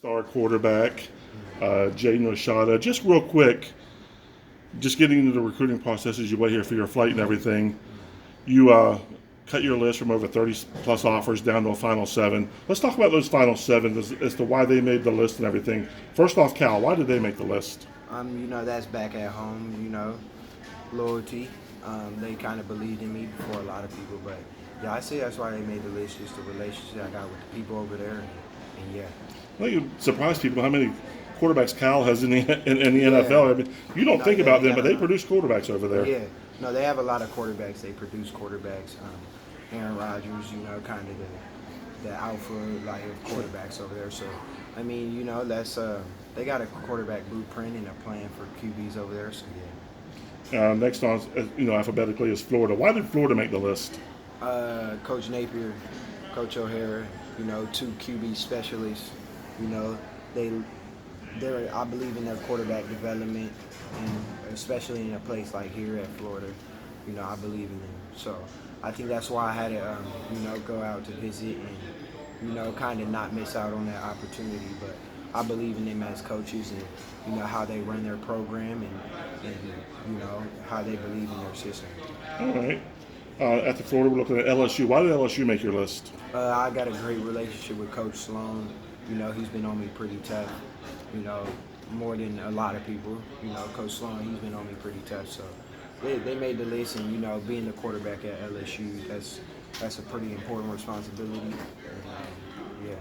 star quarterback, Jaden Rashada. Just real quick, just getting into the recruiting process as you wait here for your flight and everything. You cut your list from over 30 plus offers down to a final 7. Let's talk about those final 7 as to why they made the list and everything. First off, Cal, why did they make the list? That's back at home, loyalty. They kind of believed in me before a lot of people, but yeah, I say that's why they made the list, just the relationship I got with the people over there, and yeah. Well, you surprise people how many quarterbacks Cal has in the NFL. I mean, you don't think about them, but they produce quarterbacks over there. Yeah, no, they have a lot of quarterbacks. They produce quarterbacks. Aaron Rodgers, kind of the alpha like of quarterbacks over there. So, that's they got a quarterback blueprint and a plan for QBs over there. So yeah. Next on, alphabetically is Florida. Why did Florida make the list? Coach Napier, Coach O'Hara, 2 QB specialists. I believe in their quarterback development, and especially in a place like here at Florida, I believe in them. So I think that's why I had to, go out to visit and, kind of not miss out on that opportunity. But I believe in them as coaches and, how they run their program and how they believe in their system. All right. After Florida, we're looking at LSU. Why did LSU make your list? I got a great relationship with Coach Sloan. He's been on me pretty tough, more than a lot of people. Coach Sloan, he's been on me pretty tough. So they made the list, and, being the quarterback at LSU, that's a pretty important responsibility. And, yeah.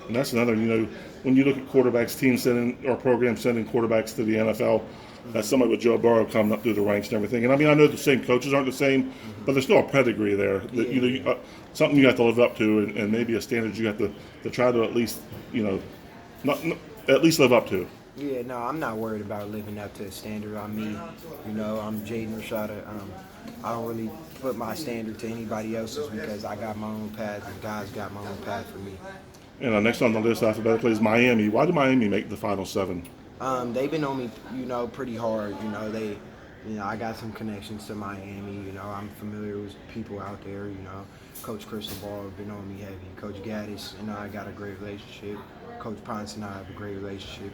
And that's another, when you look at quarterbacks, teams sending or programs sending quarterbacks to the NFL, that's somebody with Joe Burrow coming up through the ranks and everything. And I know the same coaches aren't the same, but there's still a pedigree there. That, something you have to live up to, and maybe a standard you have to try to at least, at least live up to. Yeah, no, I'm not worried about living up to a standard. I'm me. I'm Jaden Rashada. I don't really put my standard to anybody else's because I got my own path and God's got my own path for me. And next on the list alphabetically is Miami. Why did Miami make the final 7? They've been on me, pretty hard. I got some connections to Miami. I'm familiar with people out there. Coach Cristobal have been on me heavy. Coach Gaddis, I got a great relationship. Coach Ponce and I have a great relationship,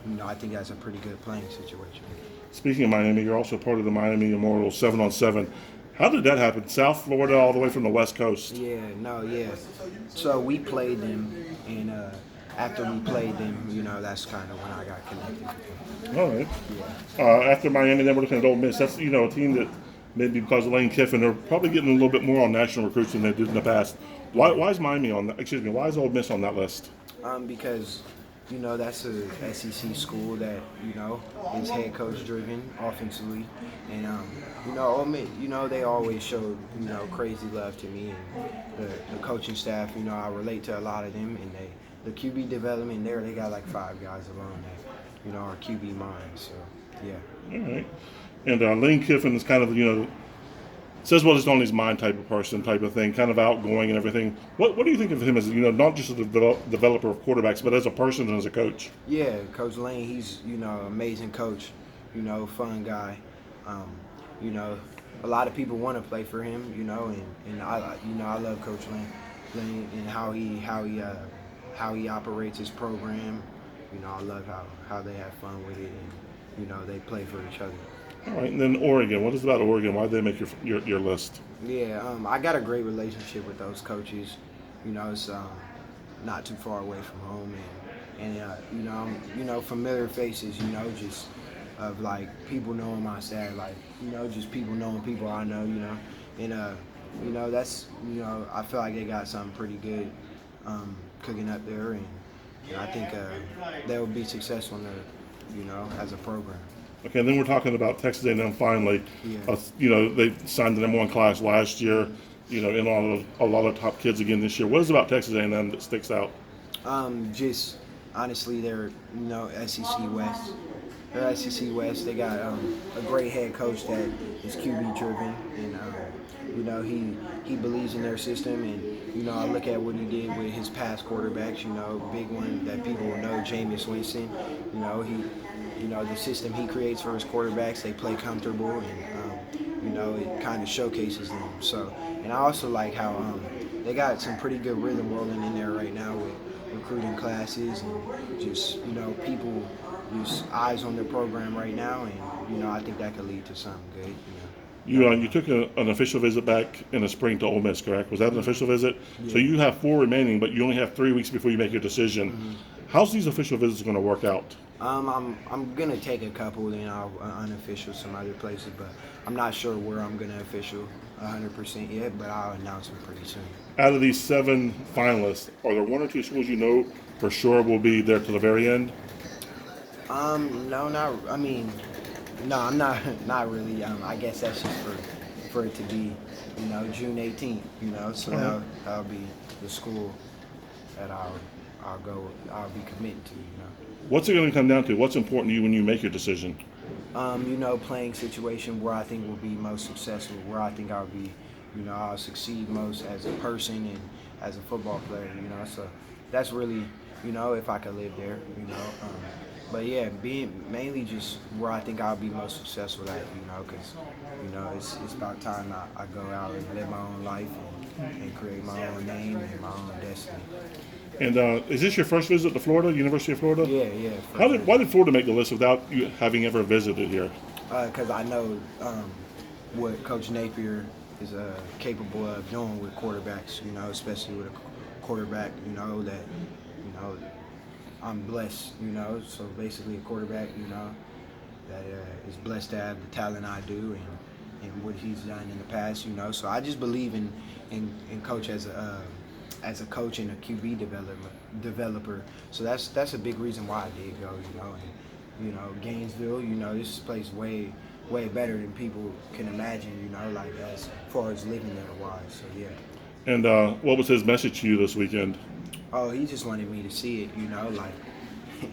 and I think that's a pretty good playing situation. Speaking of Miami, you're also part of the Miami Immortal 7-on-7. How did that happen? South Florida all the way from the West Coast. Yeah. So we played them, and after we played them, that's kind of when I got connected with them. All right. Yeah. After Miami, then we're looking at Ole Miss. That's, a team that maybe because of Lane Kiffin, they're probably getting a little bit more on national recruits than they did in the past. Why is Miami on that? Excuse me. Why is Ole Miss on that list? Because that's a SEC school that is head coach driven offensively, and Ole Miss, they always showed crazy love to me, and the coaching staff. I relate to a lot of them, and the QB development there, they got like 5 guys alone that are QB minds. So yeah. All right. And Lane Kiffin is kind of says what is on his mind type of thing, kind of outgoing and everything. What do you think of him as, not just as a developer of quarterbacks, but as a person and as a coach? Yeah, Coach Lane, he's, amazing coach, fun guy. A lot of people want to play for him, and I love Coach Lane and how he operates his program. I love how they have fun with it, and, they play for each other. All right, and then Oregon. What is about Oregon? Why did they make your list? Yeah, I got a great relationship with those coaches. It's not too far away from home, and familiar faces. Just of like people knowing my staff, like just people knowing people I know. And that's I feel like they got something pretty good cooking up there, and I think they'll be successful in as a program. Okay, and then we're talking about Texas A&M finally. Yeah. They signed the #1 class last year. In a lot of top kids again this year. What is it about Texas A&M that sticks out? Just honestly, they're SEC West. They're SEC West. They got a great head coach that is QB driven, and he believes in their system. And I look at what he did with his past quarterbacks. Big one that people will know, Jameis Winston. The system he creates for his quarterbacks, they play comfortable, and it kind of showcases them. So, and I also like how they got some pretty good rhythm rolling in there right now with recruiting classes and just, people just eyes on the program right now, and, I think that could lead to something good, You took an official visit back in the spring to Ole Miss, correct? Was that an official visit? Yeah. So you have 4 remaining, but you only have 3 weeks before you make your decision. Mm-hmm. How's these official visits going to work out? I'm gonna take a couple, then I'll unofficial some other places, but I'm not sure where I'm gonna official 100% yet, but I'll announce them pretty soon. Out of these 7 finalists, are there 1 or 2 schools you know for sure will be there to the very end? No, not. I mean, no, I'm not. Not really. I guess that's just for it to be, June 18th. So that'll be the school that I'll be committed to. What's it going to come down to? What's important to you when you make your decision? Playing situation where I think will be most successful, where I think I'll be, I'll succeed most as a person and as a football player. So that's really, if I could live there. But yeah, being mainly just where I think I'll be most successful at, because, it's about time I go out and live my own life and create my own name and my own destiny. And is this your first visit to Florida, University of Florida? Yeah. Why did Florida make the list without you having ever visited here? Because I know what Coach Napier is capable of doing with quarterbacks, especially with a quarterback, that, I'm blessed, so basically a quarterback, that is blessed to have the talent I do and what he's done in the past, so I just believe in Coach as a coach and a QB developer, so that's a big reason why I did go, and, Gainesville, this place way better than people can imagine, like as far as living there wise, so yeah. And what was his message to you this weekend? Oh, he just wanted me to see it, like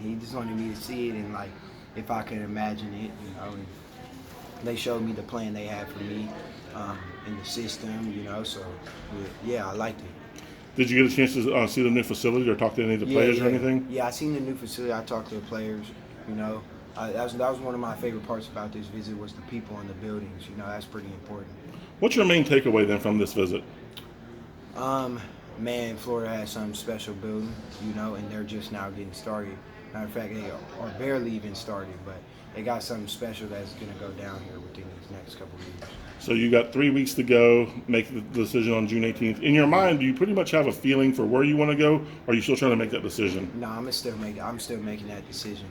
he just wanted me to see it and like if I could imagine it, and they showed me the plan they had for me in the system, so yeah, I liked it. Did you get a chance to see the new facility or talk to any of the players or anything? Yeah, I seen the new facility. I talked to the players, that was one of my favorite parts about this visit was the people in the buildings, that's pretty important. What's your main takeaway then from this visit? Man, Florida has something special building, and they're just now getting started. Matter of fact, they are barely even started, but they got something special that's going to go down here within these next couple of years. So you got 3 weeks to go, make the decision on June 18th. In your mind, do you pretty much have a feeling for where you want to go, or are you still trying to make that decision? No, I'm still making that decision.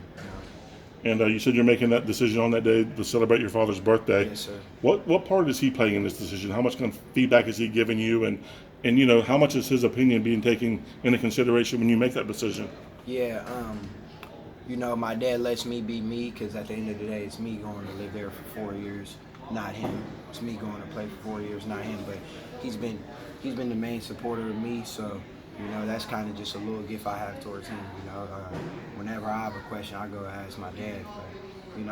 And you said you're making that decision on that day to celebrate your father's birthday. Yes, sir. What part is he playing in this decision? How much kind of feedback is he giving you, and how much is his opinion being taken into consideration when you make that decision? Yeah, my dad lets me be me because at the end of the day, it's me going to live there for 4 years, not him. It's me going to play for 4 years, not him. But he's been the main supporter of me, so that's kind of just a little gift I have towards him. Whenever I have a question, I go ask my dad. But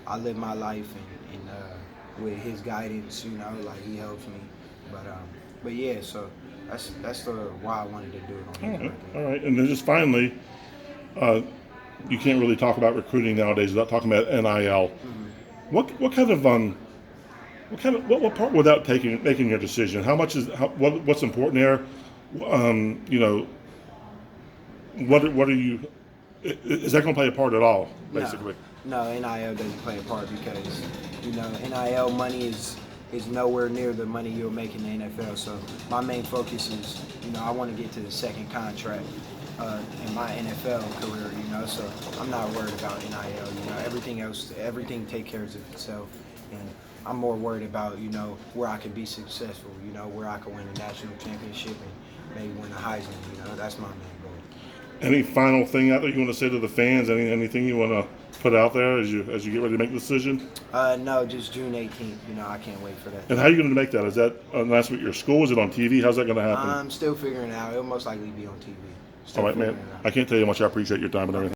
I live my life and with his guidance, like he helps me. But yeah, so that's why I wanted to do it on his birthday. All right, and then just finally, you can't really talk about recruiting nowadays without talking about NIL. Mm-hmm. What part without making your decision? How much what's important there? What are you? Is that going to play a part at all? Basically, no, NIL doesn't play a part because NIL money is nowhere near the money you'll make in the NFL. So my main focus is, I want to get to the second contract in my NFL career, so I'm not worried about NIL, everything takes care of itself, and I'm more worried about, where I can be successful, where I can win a national championship and maybe win a Heisman, that's my main goal. Any final thing out there you want to say to the fans? Anything you want to put out there as you get ready to make the decision? No, just June 18th. I can't wait for that. And how are you going to make that? Is that last week your school? Is it on TV? How's that going to happen? I'm still figuring it out. It'll most likely be on TV. All right, man. I can't tell you how much I appreciate your time and everything.